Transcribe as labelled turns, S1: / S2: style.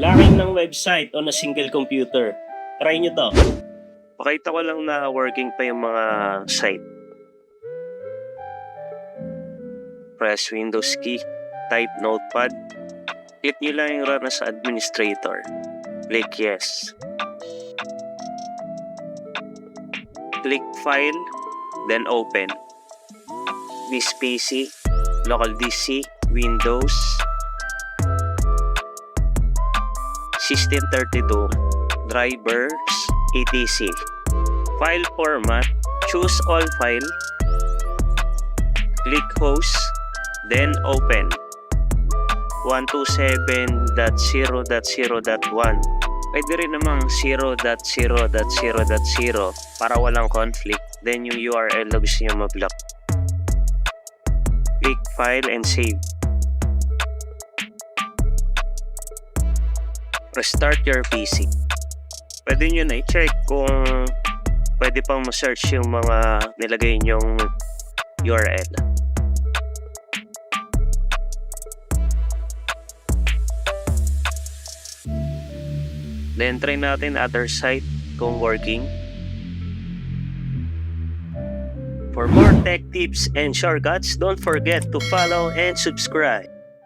S1: Locking ng website on a single computer. Try nyo to. Pakita ko lang na working pa yung mga site. Press Windows key, type Notepad. Click nyo lang yung run as administrator. Click yes. Click File, then Open. This PC, local DC, Windows, System32, drivers, etc. File format, choose all file, click host, then open. 127.0.0.1. Pwede rin namang 0.0.0.0 para walang conflict. Then yung URL na gusto nyo mag-block. Click file and save. Restart your PC. Pwede nyo na i-check kung pwede pang ma-search yung mga nilagay nyong URL. Then try natin other site kung working. For more tech tips and shortcuts, don't forget to follow and subscribe.